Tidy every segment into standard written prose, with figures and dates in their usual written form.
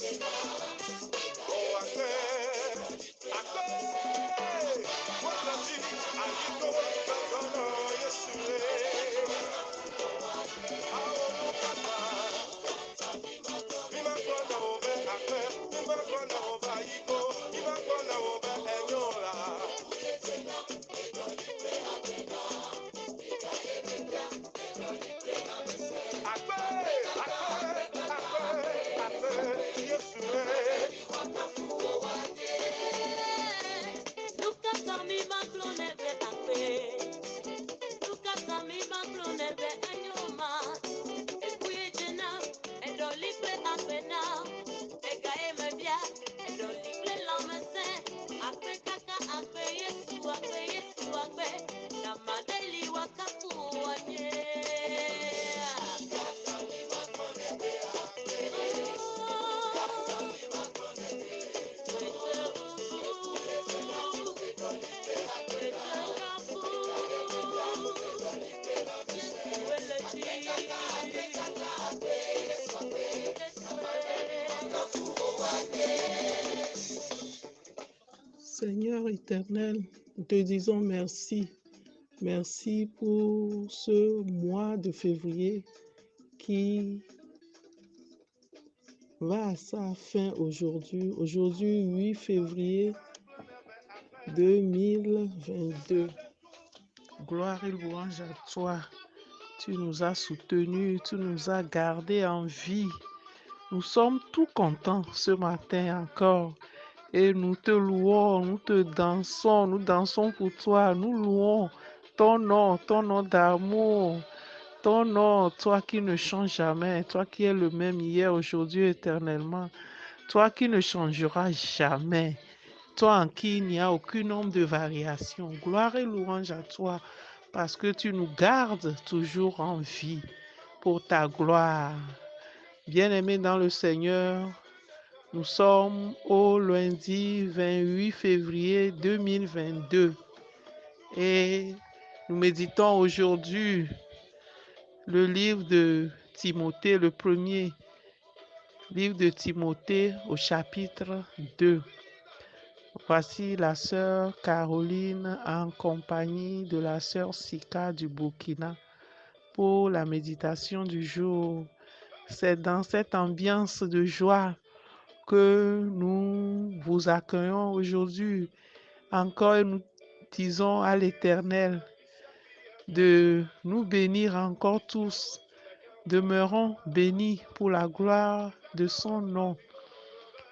Oh, Seigneur éternel, nous te disons merci. Merci pour ce mois de février qui va à sa fin aujourd'hui. Aujourd'hui, 8 février 2022. Gloire et louange à toi. Tu nous as soutenus, tu nous as gardés en vie. Nous sommes tout contents ce matin encore. Et nous te louons, nous te dansons, nous dansons pour toi, nous louons ton nom d'amour, ton nom, toi qui ne changes jamais, toi qui es le même hier, aujourd'hui, éternellement, toi qui ne changeras jamais, toi en qui il n'y a aucun nombre de variations. Gloire et louange à toi, parce que tu nous gardes toujours en vie pour ta gloire. Bien-aimés dans le Seigneur, nous sommes au lundi 28 février 2022 et nous méditons aujourd'hui le livre de Timothée, le premier livre de Timothée au chapitre 2. Voici la sœur Caroline en compagnie de la sœur Sika du Burkina pour la méditation du jour. C'est dans cette ambiance de joie que nous vous accueillons aujourd'hui. Encore, nous disons à l'Éternel de nous bénir encore tous. Demeurons bénis pour la gloire de son nom.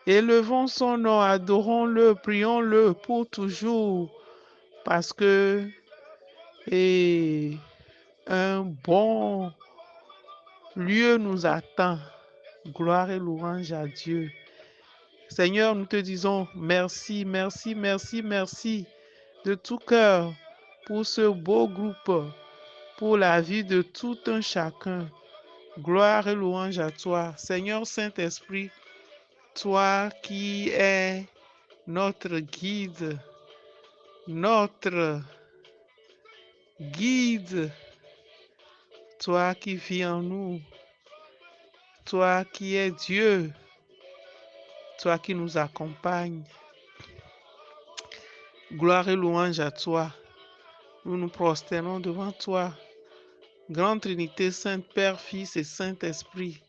Élevons son nom, adorons-le, prions-le pour toujours, parce que un bon lieu nous attend. Gloire et louange à Dieu. Seigneur, nous te disons merci, merci, merci, merci de tout cœur pour ce beau groupe, pour la vie de tout un chacun. Gloire et louange à toi. Seigneur Saint-Esprit, toi qui es notre guide, toi qui vis en nous, toi qui es Dieu, toi qui nous accompagnes. Gloire et louange à toi. Nous nous prosternons devant toi, Grande Trinité, Sainte Père, Fils et Saint-Esprit,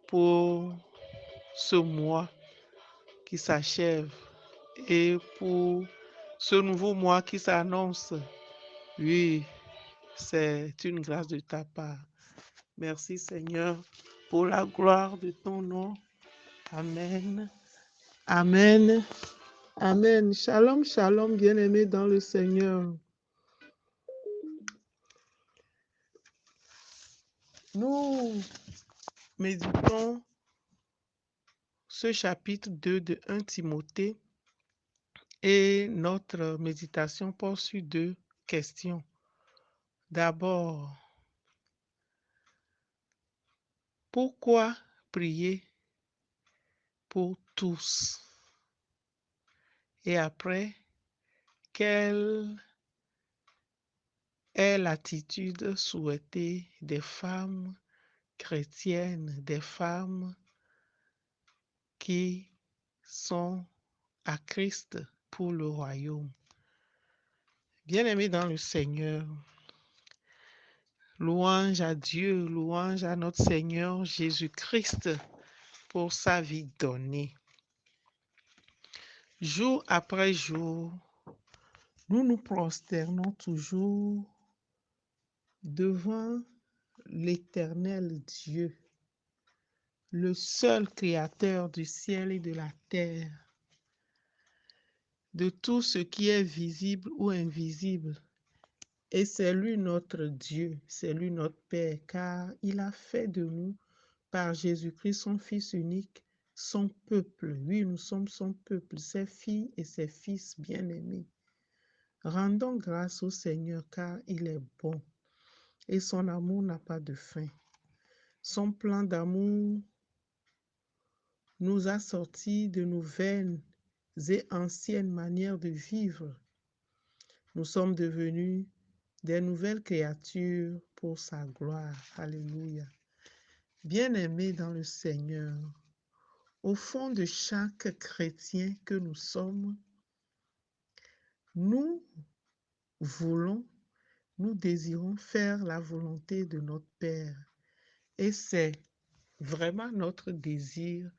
pour ce mois qui s'achève et pour ce nouveau mois qui s'annonce. Oui, c'est une grâce de ta part. Merci Seigneur pour la gloire de ton nom. Amen. Amen. Amen. Shalom, shalom, bien-aimés dans le Seigneur. Nous méditons ce chapitre 2 de 1 Timothée et notre méditation porte sur deux questions. D'abord, pourquoi prier pour tous? Et après, quelle est l'attitude souhaitée des femmes chrétiennes, des femmes qui sont à Christ pour le royaume. Bien-aimés dans le Seigneur, louange à Dieu, louange à notre Seigneur Jésus-Christ pour sa vie donnée. Jour après jour, nous nous prosternons toujours devant l'Éternel Dieu, le seul créateur du ciel et de la terre, de tout ce qui est visible ou invisible. Et c'est lui notre Dieu, c'est lui notre Père, car il a fait de nous, par Jésus-Christ, son Fils unique, son peuple. Oui, nous sommes son peuple, ses filles et ses fils bien-aimés. Rendons grâce au Seigneur, car il est bon et son amour n'a pas de fin. Son plan d'amour nous a sortis de nouvelles et anciennes manières de vivre. Nous sommes devenus des nouvelles créatures pour sa gloire. Alléluia. Bien-aimés dans le Seigneur, au fond de chaque chrétien que nous sommes, nous désirons faire la volonté de notre Père. Et c'est vraiment notre désir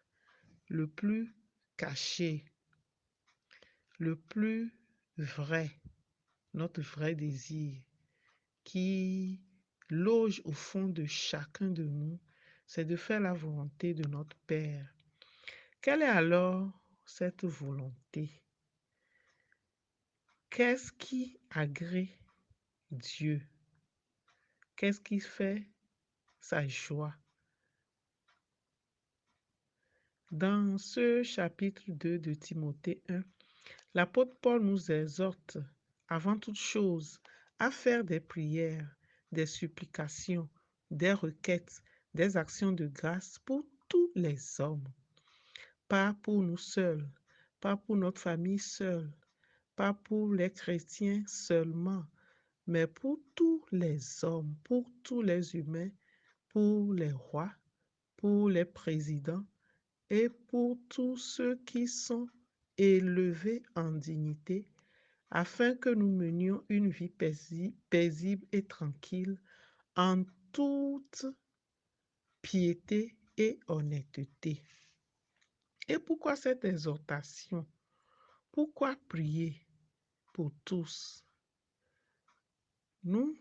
le plus caché, le plus vrai, notre vrai désir qui loge au fond de chacun de nous, c'est de faire la volonté de notre Père. Quelle est alors cette volonté? Qu'est-ce qui agrée Dieu? Qu'est-ce qui fait sa joie? Dans ce chapitre 2 de Timothée 1, l'apôtre Paul nous exhorte, avant toute chose, à faire des prières, des supplications, des requêtes, des actions de grâce pour tous les hommes. Pas pour nous seuls, pas pour notre famille seule, pas pour les chrétiens seulement, mais pour tous les hommes, pour tous les humains, pour les rois, pour les présidents et pour tous ceux qui sont élevés en dignité, afin que nous menions une vie paisible et tranquille en toute piété et honnêteté. Et pourquoi cette exhortation? Pourquoi prier pour tous? Nous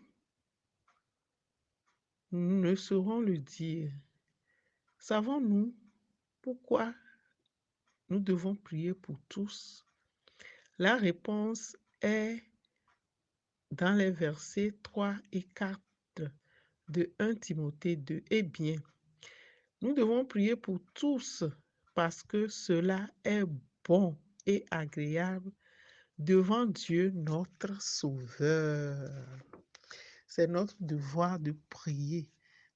ne saurons le dire. Savons-nous pourquoi nous devons prier pour tous? La réponse est dans les versets 3 et 4 de 1 Timothée 2. Eh bien, nous devons prier pour tous parce que cela est bon et agréable devant Dieu notre Sauveur. C'est notre devoir de prier.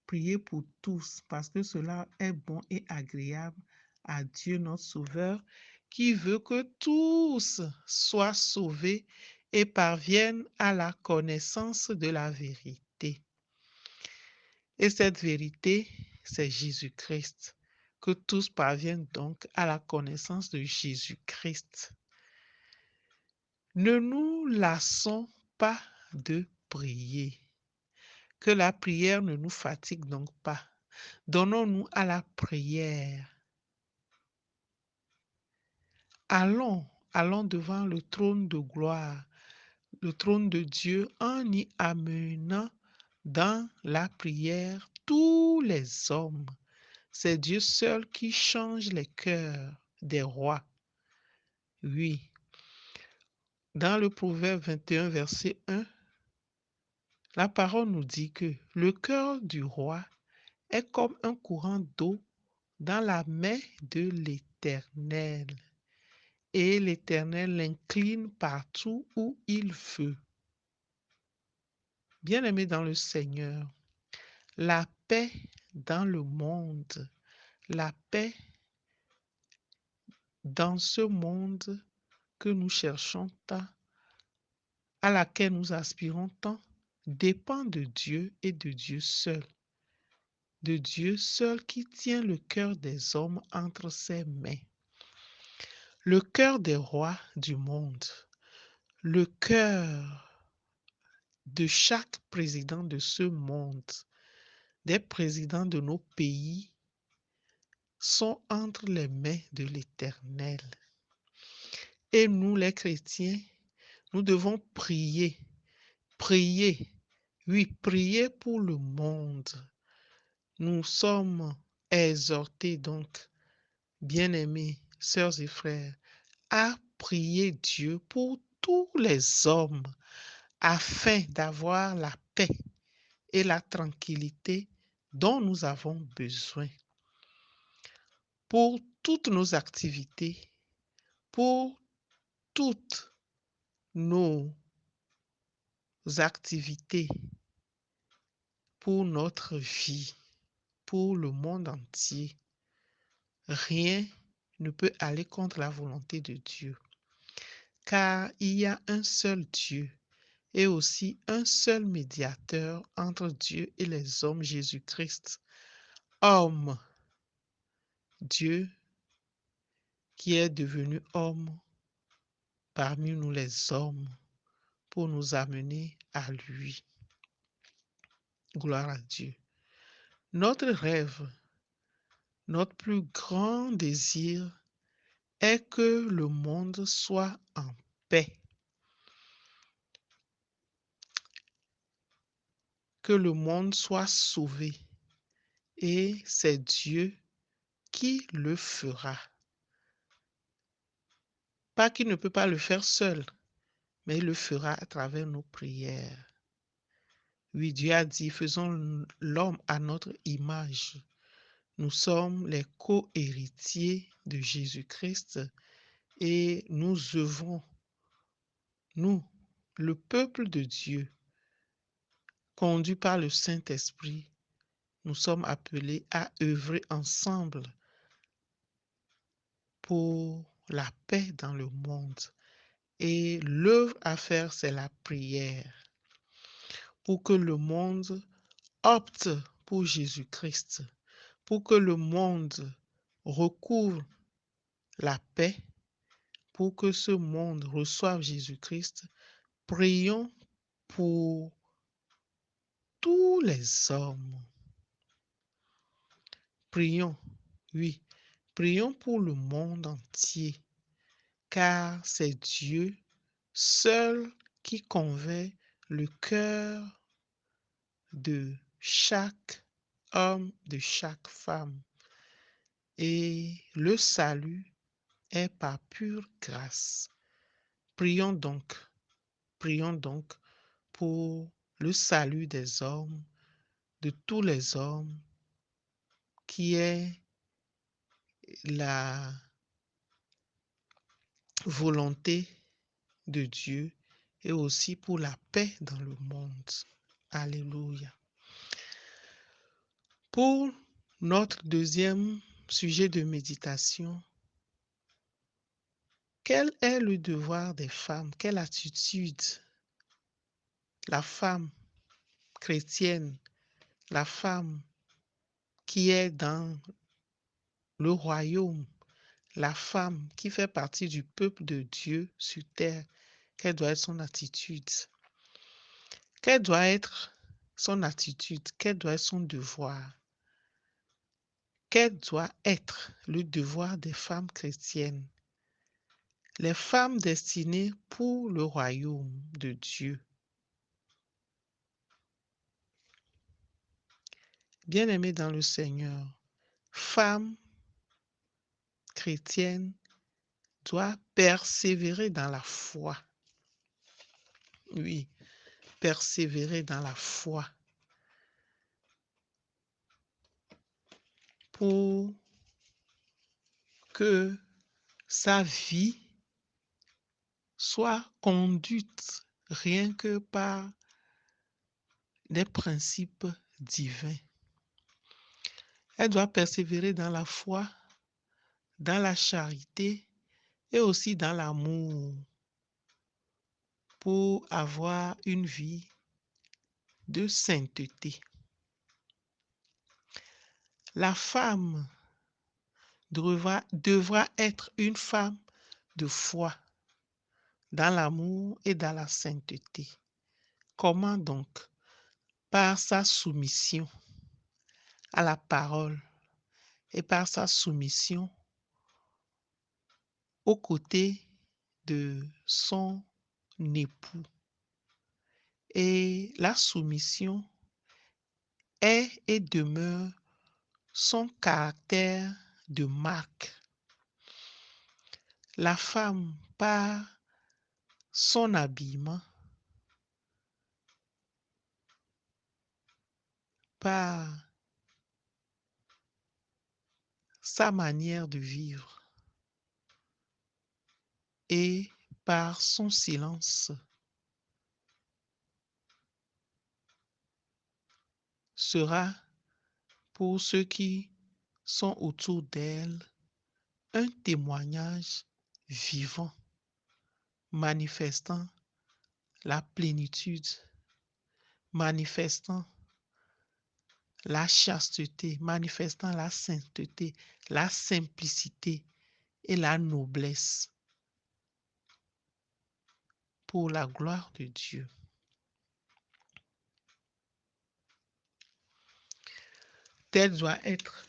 Prier pour tous parce que cela est bon et agréable à Dieu notre Sauveur qui veut que tous soient sauvés et parviennent à la connaissance de la vérité. Et cette vérité, c'est Jésus-Christ. Que tous parviennent donc à la connaissance de Jésus-Christ. Ne nous lassons pas de prier. Que la prière ne nous fatigue donc pas. Donnons-nous à la prière. Allons devant le trône de gloire, le trône de Dieu, en y amenant dans la prière tous les hommes. C'est Dieu seul qui change les cœurs des rois. Oui. Dans le Proverbe 21, verset 1, la parole nous dit que le cœur du roi est comme un courant d'eau dans la main de l'Éternel. Et l'Éternel l'incline partout où il veut. Bien-aimés dans le Seigneur, la paix dans le monde, la paix dans ce monde que nous cherchons tant, à laquelle nous aspirons tant, dépend de Dieu et de Dieu seul. de Dieu seul qui tient le cœur des hommes entre ses mains. Le cœur des rois du monde, le cœur de chaque président de ce monde, des présidents de nos pays, sont entre les mains de l'Éternel. Et nous, les chrétiens, nous devons prier, oui, prier pour le monde. Nous sommes exhortés donc, bien-aimés, sœurs et frères, à prier Dieu pour tous les hommes afin d'avoir la paix et la tranquillité dont nous avons besoin pour toutes nos activités, pour toutes nos activités, pour notre vie, pour le monde entier. Rien ne peut aller contre la volonté de Dieu, car il y a un seul Dieu et aussi un seul médiateur entre Dieu et les hommes, Jésus-Christ, homme, Dieu qui est devenu homme parmi nous les hommes pour nous amener à lui. Gloire à Dieu. Notre rêve, notre plus grand désir est que le monde soit en paix, que le monde soit sauvé. Et c'est Dieu qui le fera. Pas qu'il ne peut pas le faire seul, mais il le fera à travers nos prières. Oui, Dieu a dit, faisons l'homme à notre image. Nous sommes les co-héritiers de Jésus-Christ et nous œuvrons, nous, le peuple de Dieu, conduit par le Saint-Esprit, nous sommes appelés à œuvrer ensemble pour la paix dans le monde. Et l'œuvre à faire, c'est la prière pour que le monde opte pour Jésus-Christ, pour que le monde recouvre la paix, pour que ce monde reçoive Jésus-Christ. Prions pour tous les hommes. Prions, oui, prions pour le monde entier, car c'est Dieu seul qui convainc le cœur de chaque homme, de chaque femme. Et le salut est par pure grâce. Prions donc pour le salut des hommes, de tous les hommes, qui est la volonté de Dieu et aussi pour la paix dans le monde. Alléluia. Pour notre deuxième sujet de méditation, quel est le devoir des femmes? Quelle attitude la femme chrétienne, la femme qui est dans le royaume, la femme qui fait partie du peuple de Dieu sur terre, quelle doit être son attitude? Quelle doit être son attitude? Quel doit être son devoir? Quel doit être le devoir des femmes chrétiennes? Les femmes destinées pour le royaume de Dieu. Bien-aimées dans le Seigneur, femme chrétienne doit persévérer dans la foi. Oui, persévérer dans la foi pour que sa vie soit conduite rien que par des principes divins. Elle doit persévérer dans la foi, dans la charité et aussi dans l'amour pour avoir une vie de sainteté. La femme devra être une femme de foi dans l'amour et dans la sainteté. Comment donc? Par sa soumission à la parole et par sa soumission aux côtés de son époux. Et la soumission est et demeure son caractère de marque. La femme, par son habillement, par sa manière de vivre et par son silence, sera pour ceux qui sont autour d'elle un témoignage vivant, manifestant la plénitude, manifestant la chasteté, manifestant la sainteté, la simplicité et la noblesse pour la gloire de Dieu. Telle doit être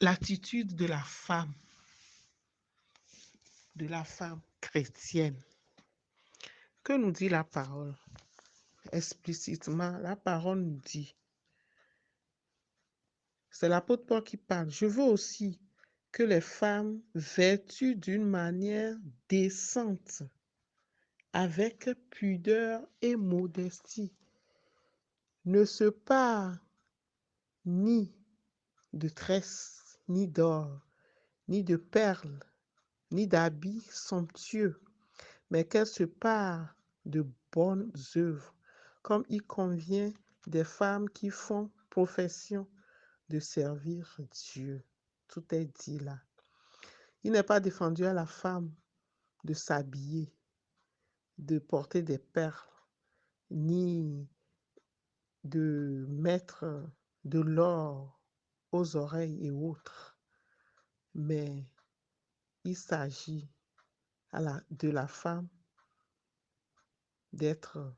l'attitude de la femme chrétienne. Que nous dit la parole? Explicitement, la parole nous dit, c'est l'apôtre Paul qui parle, je veux aussi que les femmes vêtues d'une manière décente, avec pudeur et modestie, ne se parent ni de tresses, ni d'or, ni de perles, ni d'habits somptueux, mais qu'elles se parent de bonnes œuvres, comme il convient des femmes qui font profession de servir Dieu. Tout est dit là. Il n'est pas défendu à la femme de s'habiller, de porter des perles, ni de mettre de l'or aux oreilles et autres. Mais il s'agit de la femme d'être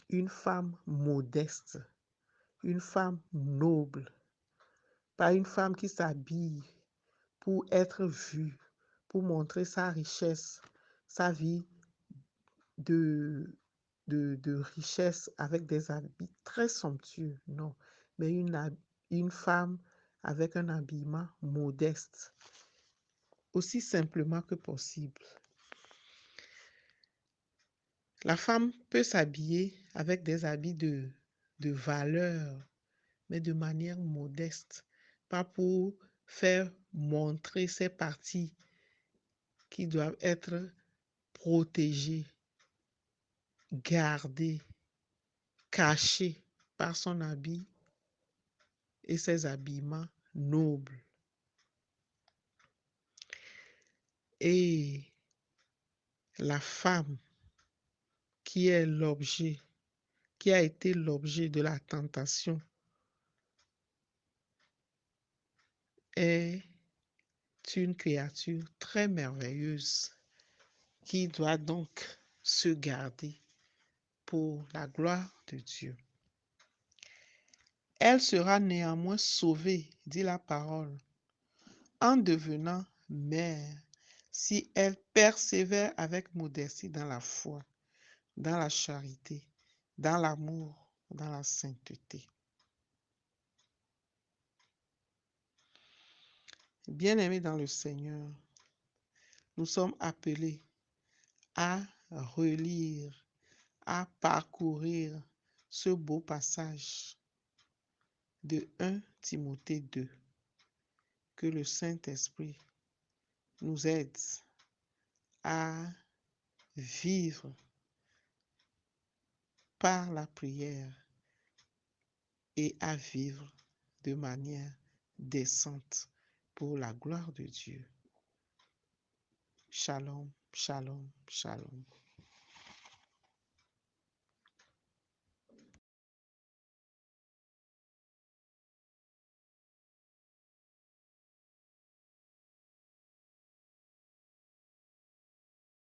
une femme modeste, une femme noble, pas une femme qui s'habille pour être vue, pour montrer sa richesse, sa vie de richesse avec des habits très somptueux, non, mais une femme avec un habillement modeste, aussi simplement que possible. La femme peut s'habiller avec des habits de valeur, mais de manière modeste, pas pour faire montrer ses parties qui doivent être protégées, gardées, cachées par son habit et ses habillements nobles. Et la femme qui est l'objet, qui a été l'objet de la tentation, est une créature très merveilleuse qui doit donc se garder pour la gloire de Dieu. Elle sera néanmoins sauvée, dit la parole, en devenant mère, si elle persévère avec modestie dans la foi, dans la charité, dans l'amour, dans la sainteté. Bien-aimés dans le Seigneur, nous sommes appelés à relire, à parcourir ce beau passage de 1 Timothée 2. Que le Saint-Esprit nous aide à vivre par la prière et à vivre de manière décente pour la gloire de Dieu. Shalom, shalom, shalom.